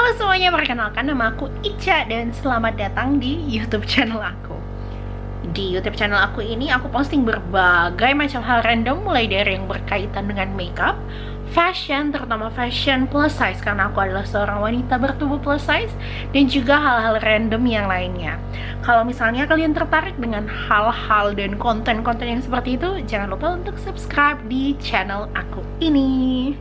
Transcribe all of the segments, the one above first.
Halo semuanya, perkenalkan nama aku Ica dan selamat datang di YouTube channel aku. Di YouTube channel aku ini aku posting berbagai macam hal random, mulai dari yang berkaitan dengan makeup, fashion, terutama fashion plus size karena aku adalah seorang wanita bertubuh plus size, dan juga hal-hal random yang lainnya. Kalau misalnya kalian tertarik dengan hal-hal dan konten-konten yang seperti itu, jangan lupa untuk subscribe di channel aku ini.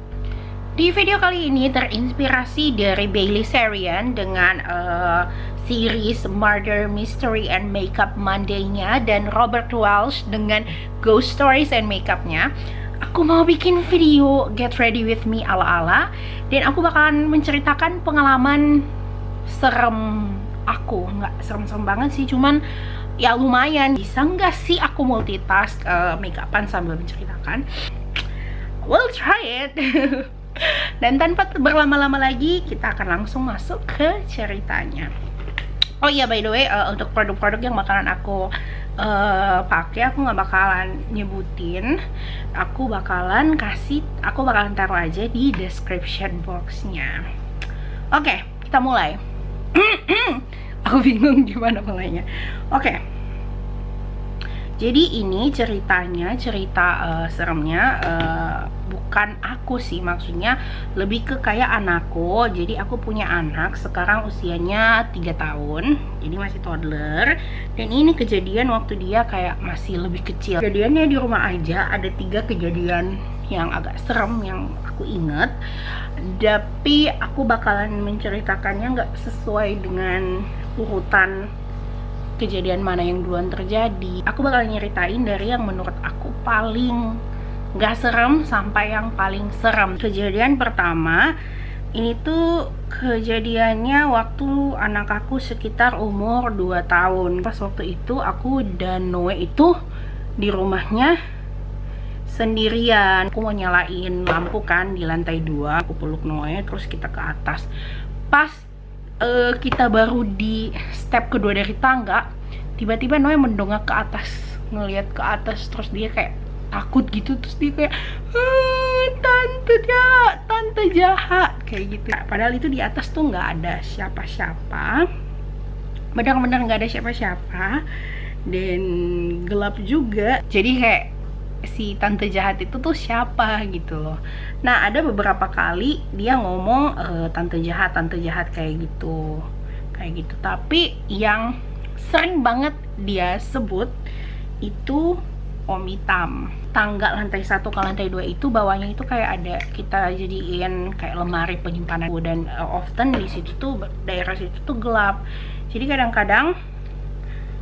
Di video kali ini terinspirasi dari Bailey Sarian dengan series Murder, Mystery, and Makeup Monday-nya, dan Robert Welsh dengan Ghost Stories and Makeup-nya. Aku mau bikin video Get Ready With Me ala-ala, dan aku bakalan menceritakan pengalaman serem aku. Nggak serem-serem banget sih, cuman ya lumayan. Bisa nggak sih aku multitask make-upan sambil menceritakan? We'll try it. Dan tanpa berlama-lama lagi, kita akan langsung masuk ke ceritanya. Oh iya, by the way, untuk produk-produk yang bakalan aku pakai, aku nggak bakalan nyebutin. Aku bakalan taruh aja di description boxnya. Oke, kita mulai. Aku bingung gimana mulainya. Oke. Jadi ini cerita seremnya bukan aku sih, maksudnya lebih ke kayak anakku. Jadi aku punya anak sekarang usianya 3 tahun, jadi masih toddler. Dan ini kejadian waktu dia kayak masih lebih kecil. Kejadiannya di rumah aja, ada 3 kejadian yang agak serem yang aku inget. Tapi aku bakalan menceritakannya nggak sesuai dengan urutan kejadian mana yang duluan terjadi. Aku bakal nyeritain dari yang menurut aku paling gak serem sampai yang paling serem. Kejadian pertama ini tuh kejadiannya waktu anak aku sekitar umur 2 tahun. Pas waktu itu aku dan Noe itu di rumahnya sendirian. Aku mau nyalain lampu kan di lantai 2. Aku peluk Noe, terus kita ke atas. Pas kita baru di step kedua dari tangga, tiba-tiba Noe mendongak ke atas, ngelihat ke atas, terus dia kayak takut gitu, terus dia kayak tante jahat kayak gitu. Padahal itu di atas tuh nggak ada siapa-siapa, benar-benar nggak ada siapa-siapa, dan gelap juga. Jadi kayak si tante jahat itu tuh siapa gitu loh. Nah, ada beberapa kali dia ngomong tante jahat kayak gitu. Tapi yang sering banget dia sebut itu Om Hitam. Tangga lantai 1 ke lantai 2 itu bawahnya itu kayak ada, kita jadiin kayak lemari penyimpanan, dan often di situ tuh, daerah situ tuh gelap. Jadi kadang-kadang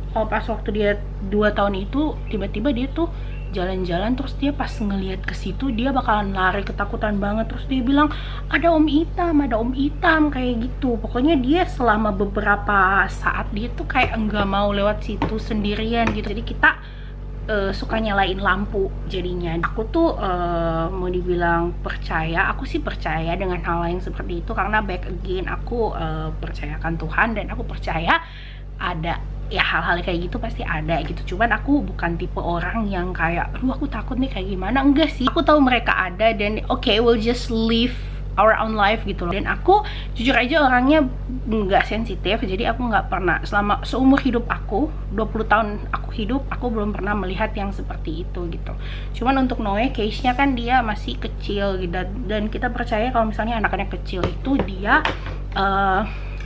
kalau pas waktu dia 2 tahun itu, tiba-tiba dia tuh jalan-jalan, terus dia pas ngelihat ke situ dia bakalan lari ketakutan banget, terus dia bilang ada Om Hitam kayak gitu. Pokoknya dia selama beberapa saat dia tuh kayak enggak mau lewat situ sendirian gitu. Jadi kita suka nyalain lampu. Jadinya aku tuh mau dibilang percaya, aku sih percaya dengan hal lain seperti itu, karena back again aku percayakan Tuhan, dan aku percaya ada ya hal-hal kayak gitu pasti ada gitu. Cuman aku bukan tipe orang yang kayak aduh aku takut nih kayak gimana, enggak sih. Aku tahu mereka ada, dan okay, we'll just live our own life gitu loh. Dan aku jujur aja orangnya nggak sensitif, jadi aku nggak pernah selama seumur hidup aku 20 tahun aku hidup, aku belum pernah melihat yang seperti itu gitu. Cuman untuk Noe, case-nya kan dia masih kecil gitu, dan kita percaya kalau misalnya anak-anak kecil itu dia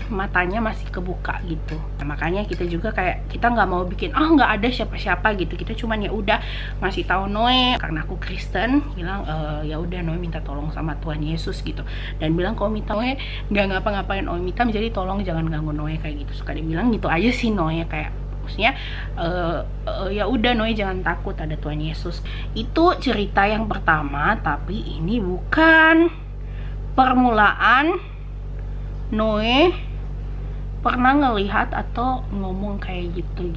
matanya masih kebuka gitu. Nah, makanya kita juga kayak kita nggak mau bikin nggak ada siapa-siapa gitu. Kita cuman ya udah ngasih tahu Noe, karena aku Kristen, bilang ya udah Noe minta tolong sama Tuhan Yesus gitu, dan bilang kalau minta Noe nggak ngapa-ngapain Om Hitam, jadi tolong jangan ganggu Noe kayak gitu. Suka dibilang gitu aja sih Noe, kayak maksudnya ya udah Noe jangan takut, ada Tuhan Yesus. Itu cerita yang pertama, tapi ini bukan permulaan Noe pernah ngelihat atau ngomong kayak gitu.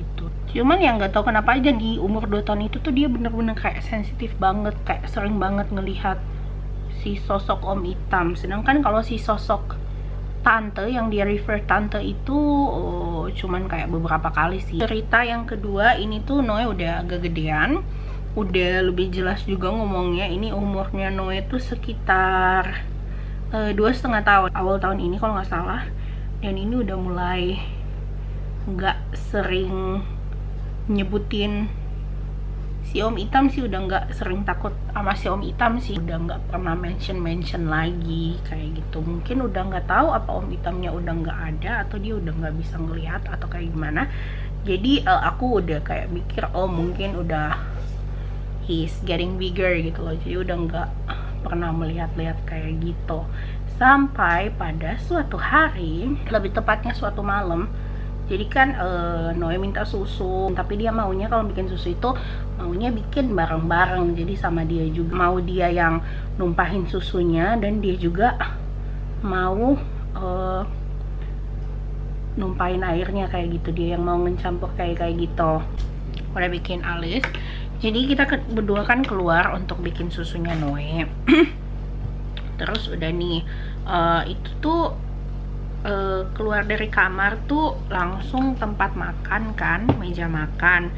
Cuman yang nggak tahu kenapa aja di umur 2 tahun itu tuh dia bener-bener kayak sensitif banget, kayak sering banget ngelihat si sosok Om Hitam. Sedangkan kalau si sosok tante yang dia refer tante itu cuman kayak beberapa kali sih. Cerita yang kedua ini tuh Noe udah agak gedean, udah lebih jelas juga ngomongnya. Ini umurnya Noe tuh sekitar 2,5 tahun, awal tahun ini kalau nggak salah. Dan ini udah mulai nggak sering nyebutin si Om Itam sih, udah nggak sering takut sama si Om Itam sih, udah nggak pernah mention lagi kayak gitu. Mungkin udah nggak tahu apa Om Itamnya udah nggak ada, atau dia udah nggak bisa ngelihat atau kayak gimana. Jadi aku udah kayak mikir, oh mungkin udah he's getting bigger gitu loh, jadi udah nggak pernah melihat-lihat kayak gitu. Sampai pada suatu hari, lebih tepatnya suatu malam. Jadi kan Noe minta susu, tapi dia maunya kalau bikin susu itu maunya bikin bareng-bareng. Jadi sama dia juga, mau dia yang numpahin susunya, dan dia juga mau numpahin airnya kayak gitu. Dia yang mau ngecampur kayak gitu. Udah bikin alis. Jadi kita berdua kan keluar untuk bikin susunya Noe. Terus udah nih, itu tuh keluar dari kamar tuh langsung tempat makan kan, meja makan.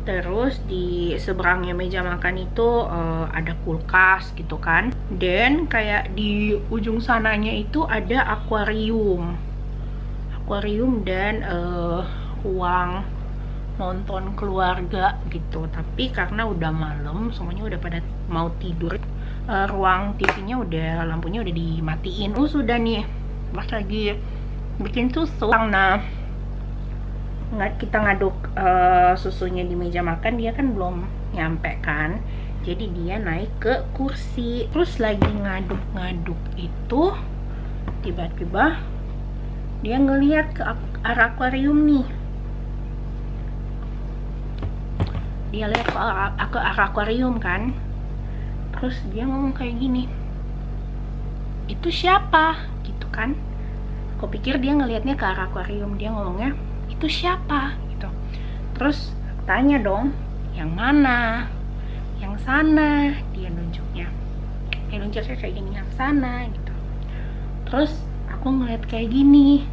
Terus di seberangnya meja makan itu ada kulkas gitu kan. Dan kayak di ujung sananya itu ada akuarium dan ruang nonton keluarga gitu. Tapi karena udah malam, semuanya udah pada mau tidur, ruang TV-nya udah, lampunya udah dimatiin. Sudah nih, pas lagi bikin susu, nah kita ngaduk susunya di meja makan, dia kan belum nyampe kan, jadi dia naik ke kursi. Terus lagi ngaduk-ngaduk itu tiba-tiba dia ngelihat ke arah akuarium nih. Dia lihat ke arah akuarium kan. Terus dia ngomong kayak gini, itu siapa? Gitu kan. Aku pikir dia ngelihatnya ke arah akuarium, dia ngomongnya itu siapa gitu. Terus tanya dong, yang mana? Yang sana. Dia nunjuknya kayak gini, yang sana gitu. Terus aku ngeliat kayak gini,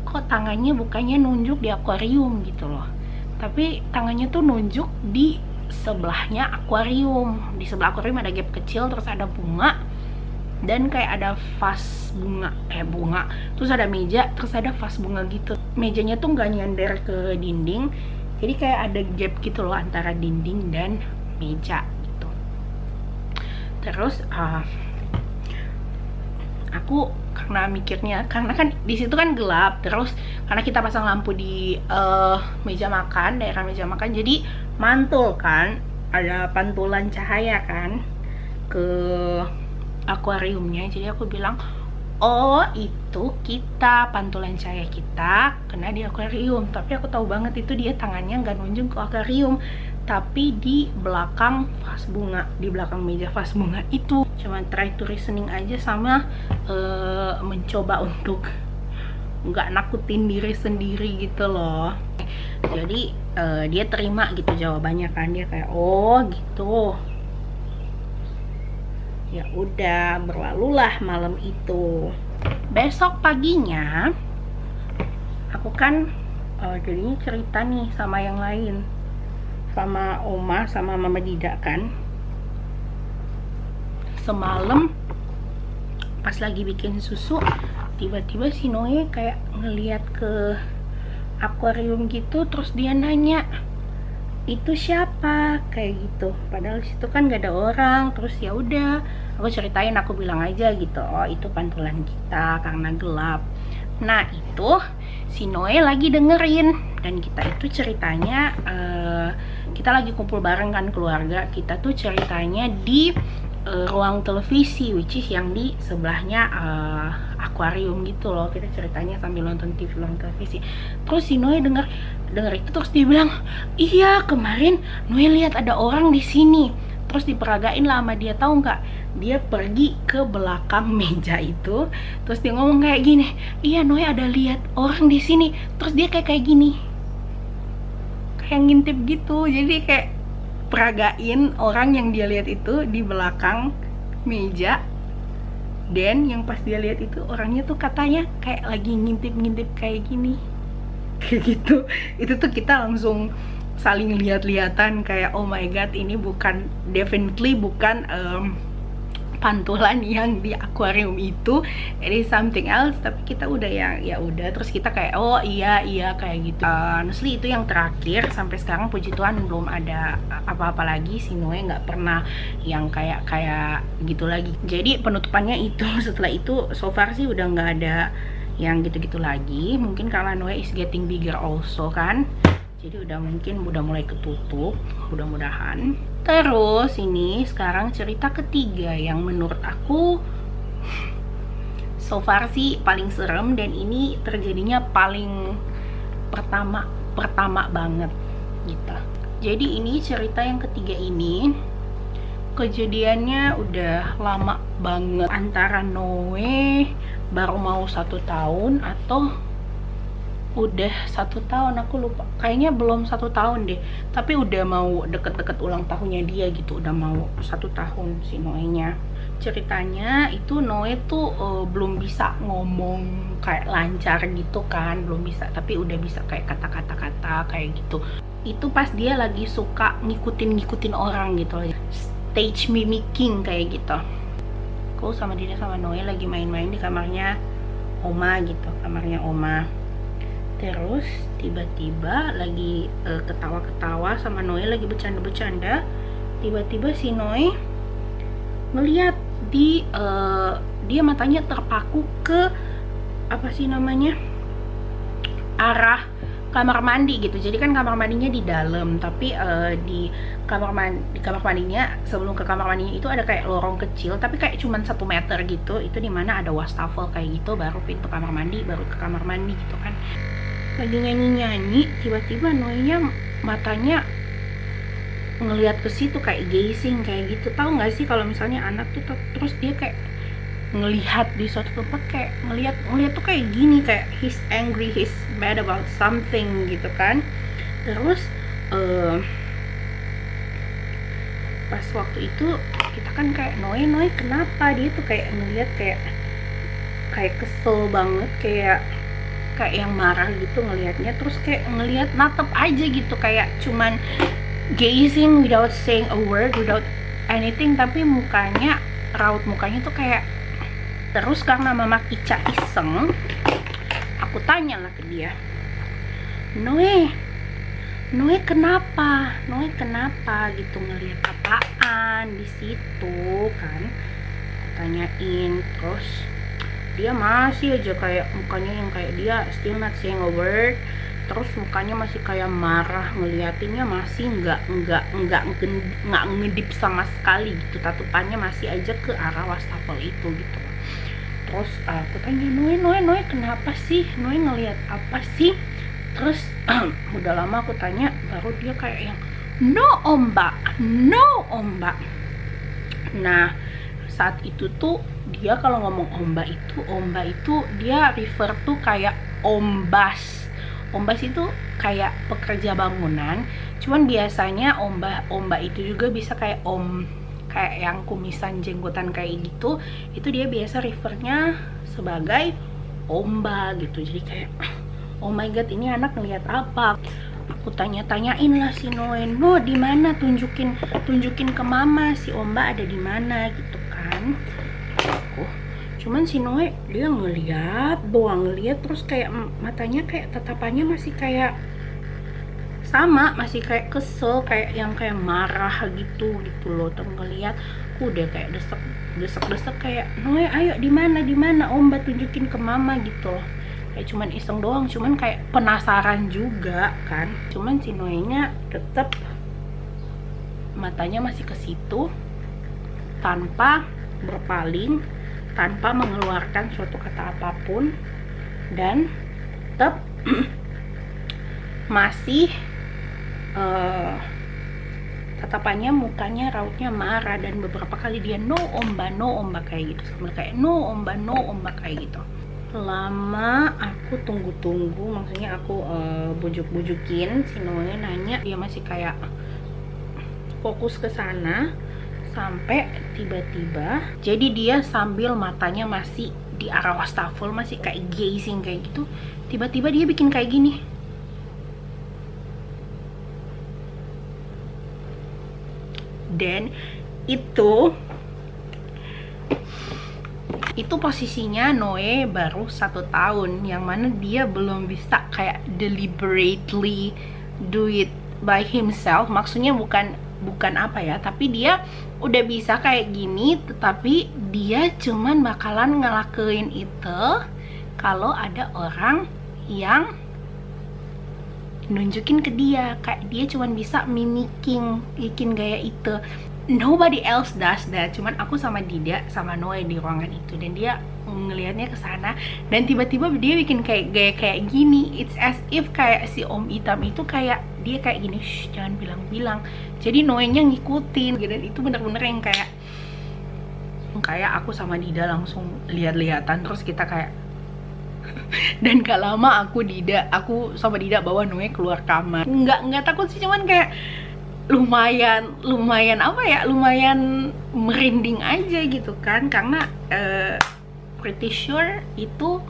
kok tangannya bukannya nunjuk di akuarium gitu loh, tapi tangannya tuh nunjuk di sebelahnya akuarium. Di sebelah akuarium ada gap kecil, terus ada bunga, dan kayak ada vas bunga, terus ada meja, terus ada vas bunga gitu. Mejanya tuh nggak nyender ke dinding, jadi kayak ada gap gitu loh antara dinding dan meja gitu. Terus aku karena mikirnya, karena kan di situ kan gelap, terus karena kita pasang lampu di meja makan, daerah meja makan, jadi mantul kan, ada pantulan cahaya kan ke akuariumnya. Jadi aku bilang, oh itu kita, pantulan cahaya kita kena di akuarium. Tapi aku tahu banget itu dia tangannya nggak nunjuk ke akuarium, tapi di belakang vas bunga, di belakang meja vas bunga itu. Cuma try to reasoning aja, sama mencoba untuk nggak nakutin diri sendiri gitu loh. Jadi dia terima gitu jawabannya kan, dia kayak oh gitu. Ya udah, berlalulah malam itu. Besok paginya aku kan jadinya cerita nih sama yang lain, sama Oma sama Mama Dida kan. Semalam pas lagi bikin susu, tiba-tiba si Noe kayak ngeliat ke akuarium gitu, terus dia nanya, itu siapa? Kayak gitu. Padahal situ kan gak ada orang. Terus ya udah, aku ceritain, aku bilang aja gitu, oh itu pantulan kita karena gelap. Nah itu si Noe lagi dengerin, dan kita itu ceritanya kita lagi kumpul bareng kan keluarga. Kita tuh ceritanya di ruang televisi, which is yang di sebelahnya akuarium gitu loh. Kita ceritanya sambil nonton TV, ruang televisi. Terus si Noe denger itu, terus dia bilang, iya kemarin Noe lihat ada orang di sini. Terus diperagain lah sama dia, tahu nggak? Dia pergi ke belakang meja itu, terus dia ngomong kayak gini, iya Noe ada lihat orang di sini. Terus dia kayak gini, kayak ngintip gitu. Jadi kayak peragain orang yang dia lihat itu di belakang meja, dan yang pas dia lihat itu orangnya tuh katanya kayak lagi ngintip-ngintip kayak gini, kayak gitu. Itu tuh kita langsung saling lihat-lihatan kayak oh my god, ini bukan, definitely bukan pantulan yang di akuarium itu, it is something else. Tapi kita udah yang ya udah, terus kita kayak oh iya kayak gitu. Honestly itu yang terakhir. Sampai sekarang puji Tuhan belum ada apa-apa lagi. Si Noe nggak pernah yang kayak gitu lagi. Jadi penutupannya itu setelah itu so far sih udah nggak ada yang gitu-gitu lagi. Mungkin karena Noe is getting bigger also kan, jadi udah mulai ketutup mudah-mudahan. Terus ini sekarang cerita ketiga yang menurut aku so far sih paling serem, dan ini terjadinya paling pertama banget gitu. Jadi ini cerita yang ketiga ini kejadiannya udah lama banget, antara Noe baru mau 1 tahun atau udah 1 tahun, aku lupa, kayaknya belum 1 tahun deh, tapi udah mau deket-deket ulang tahunnya dia gitu, udah mau 1 tahun si Noe-nya. Ceritanya itu Noe tuh belum bisa ngomong kayak lancar gitu kan, belum bisa, tapi udah bisa kayak kata-kata kayak gitu. Itu pas dia lagi suka ngikutin orang gitu, stage mimicking kayak gitu. Aku sama Noe lagi main-main di kamarnya Oma gitu, kamarnya Oma. Terus tiba-tiba lagi ketawa-ketawa sama Noe, lagi bercanda-bercanda. Tiba-tiba si Noe ngeliat dia matanya terpaku ke apa sih namanya, arah kamar mandi gitu. Jadi kan kamar mandinya di dalam, tapi di kamar mandinya, sebelum ke kamar mandinya itu ada kayak lorong kecil, tapi kayak cuman 1 meter gitu. Itu dimana ada wastafel kayak gitu, baru pintu kamar mandi, baru ke kamar mandi gitu kan. Lagi nyanyi-nyanyi, tiba-tiba Noe-nya matanya ngelihat ke situ kayak gazing kayak gitu. Tahu nggak sih kalau misalnya anak tuh terus dia kayak ngelihat di suatu tempat, kayak ngelihat tuh kayak gini, kayak he's angry, he's mad about something gitu kan. Terus pas waktu itu kita kan kayak Noe kenapa, dia tuh kayak ngelihat kayak kesel banget, kayak yang marah gitu ngelihatnya. Terus kayak ngelihat natep aja gitu, kayak cuman gazing without saying a word, without anything, tapi raut mukanya tuh kayak. Terus karena Mama Ica iseng, aku tanya lah ke dia, Noe kenapa gitu, ngelihat apaan di situ kan, tanyain. Terus dia masih aja kayak mukanya yang kayak dia still not saying a word. Terus mukanya masih kayak marah, ngeliatinnya masih nggak ngedip sama sekali gitu, tatapannya masih aja ke arah wastafel itu gitu. Terus aku tanya Noe kenapa sih, Noe ngelihat apa sih? Terus udah lama aku tanya, baru dia kayak yang no ombak. Nah saat itu tuh dia kalau ngomong ombak itu dia refer tuh kayak ombas itu kayak pekerja bangunan. Cuman biasanya ombak itu juga bisa kayak kayak yang kumisan jenggotan kayak gitu, itu dia biasa refernya sebagai omba gitu. Jadi kayak oh my god, ini anak ngeliat apa. Aku tanya-tanyain lah si Noe, no di mana, tunjukin ke mama si omba ada di mana gitu kan. Cuman si Noe dia ngeliat terus kayak matanya kayak tatapannya masih kayak sama, masih kayak kesel, kayak yang kayak marah gitu loh. Terus ngeliat udah kayak desek kayak Noe ayo di mana Omba, tunjukin ke mama gitu loh. Kayak cuman iseng doang, cuman kayak penasaran juga kan. Cuman si Noe-nya tetep matanya masih ke situ, tanpa berpaling, tanpa mengeluarkan suatu kata apapun, dan tetap masih tatapannya, mukanya, rautnya marah. Dan beberapa kali dia no omba kayak gitu, sama kayak no omba kayak gitu. Lama aku tunggu, maksudnya aku bujukin si Noe, nanya, dia masih kayak fokus ke sana. Sampai tiba-tiba, jadi dia sambil matanya masih di arah wastafel, masih kayak gazing kayak gitu, tiba-tiba dia bikin kayak gini. Dan itu Itu posisinya Noe baru 1 tahun, yang mana dia belum bisa kayak deliberately do it by himself. Maksudnya bukan apa ya, tapi dia udah bisa kayak gini, tetapi dia cuman bakalan ngelakuin itu kalau ada orang yang nunjukin ke dia. Kayak dia cuman bisa bikin gaya itu. Nobody else does that. Cuman aku sama Dida sama Noe di ruangan itu, dan dia ngelihatnya ke sana, dan tiba-tiba dia bikin kayak gaya kayak gini. It's as if kayak si Om Itam itu kayak dia kayak gini, shh, jangan bilang-bilang. Jadi Noe-nya ngikutin, dan itu bener-bener yang kayak aku sama Dida langsung lihat-lihatan, terus kita kayak dan gak lama aku sama Dida bawa Noe keluar kamar. Nggak takut sih, cuman kayak lumayan apa ya, lumayan merinding aja gitu kan, karena pretty sure itu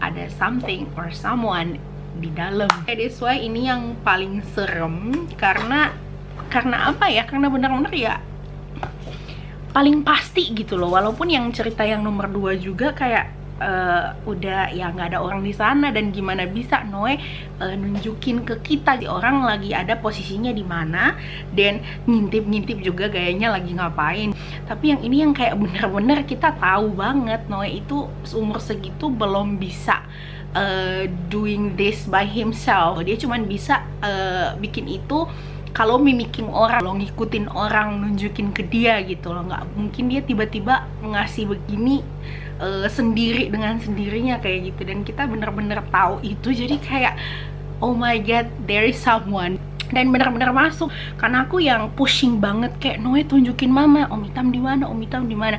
ada something or someone di dalam. That's why ini yang paling serem, karena apa ya, karena benar-benar ya paling pasti gitu loh. Walaupun yang cerita yang nomor 2 juga kayak udah ya nggak ada orang di sana, dan gimana bisa Noe nunjukin ke kita di orang lagi ada posisinya di mana, dan ngintip juga gayanya lagi ngapain. Tapi yang ini yang kayak bener-bener kita tahu banget Noe itu umur segitu belum bisa doing this by himself. Dia cuman bisa bikin itu kalau mimicking orang, lo ngikutin orang, nunjukin ke dia gitu loh. Nggak mungkin dia tiba-tiba ngasih begini sendiri dengan sendirinya kayak gitu. Dan kita bener-bener tahu itu, jadi kayak oh my god, there is someone. Dan bener-bener masuk, karena aku yang pushing banget kayak Noe tunjukin mama, Om Itam di mana, Om Itam di mana.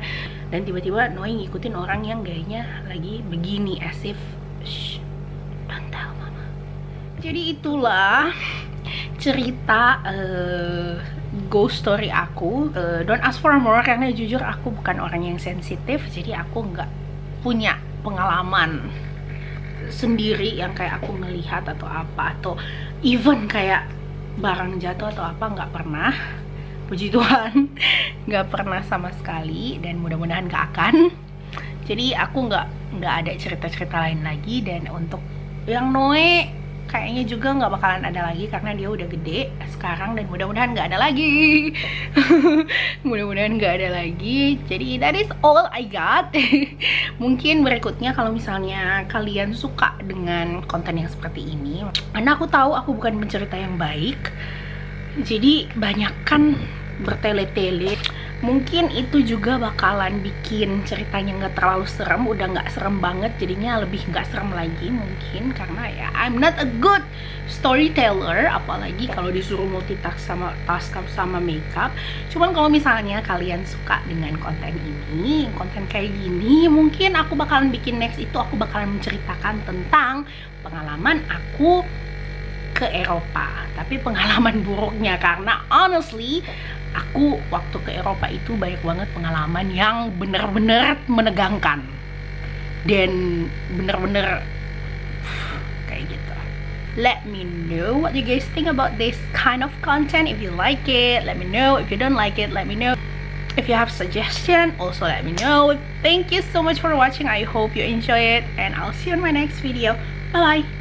Dan tiba-tiba Noe ngikutin orang yang gayanya lagi begini, as if shh, don't tell mama. Jadi itulah cerita ghost story aku. Don't ask for more, karena jujur aku bukan orang yang sensitif, jadi aku nggak punya pengalaman sendiri yang kayak aku melihat atau apa, atau even kayak barang jatuh atau apa, nggak pernah. Puji Tuhan nggak pernah sama sekali, dan mudah-mudahan nggak akan. Jadi aku nggak ada cerita-cerita lain lagi. Dan untuk yang Noe kayaknya juga nggak bakalan ada lagi, karena dia udah gede sekarang, dan mudah-mudahan nggak ada lagi. Mudah-mudahan nggak ada lagi. Jadi that is all I got. Mungkin berikutnya kalau misalnya kalian suka dengan konten yang seperti ini, karena aku tahu aku bukan pencerita yang baik, jadi banyakkan bertele-tele. Mungkin itu juga bakalan bikin ceritanya nggak terlalu serem, udah nggak serem banget, jadinya lebih nggak serem lagi mungkin, karena ya I'm not a good storyteller, apalagi kalau disuruh multitask sama makeup. Cuman kalau misalnya kalian suka dengan konten ini, konten kayak gini, mungkin aku bakalan bikin next itu, aku bakalan menceritakan tentang pengalaman aku ke Eropa, tapi pengalaman buruknya, karena honestly aku waktu ke Eropa itu banyak banget pengalaman yang bener-bener menegangkan, dan bener-bener kayak gitu. Let me know what you guys think about this kind of content. If you like it, let me know. If you don't like it, let me know. If you have suggestion, also let me know. Thank you so much for watching. I hope you enjoy it, and I'll see you in my next video. Bye bye.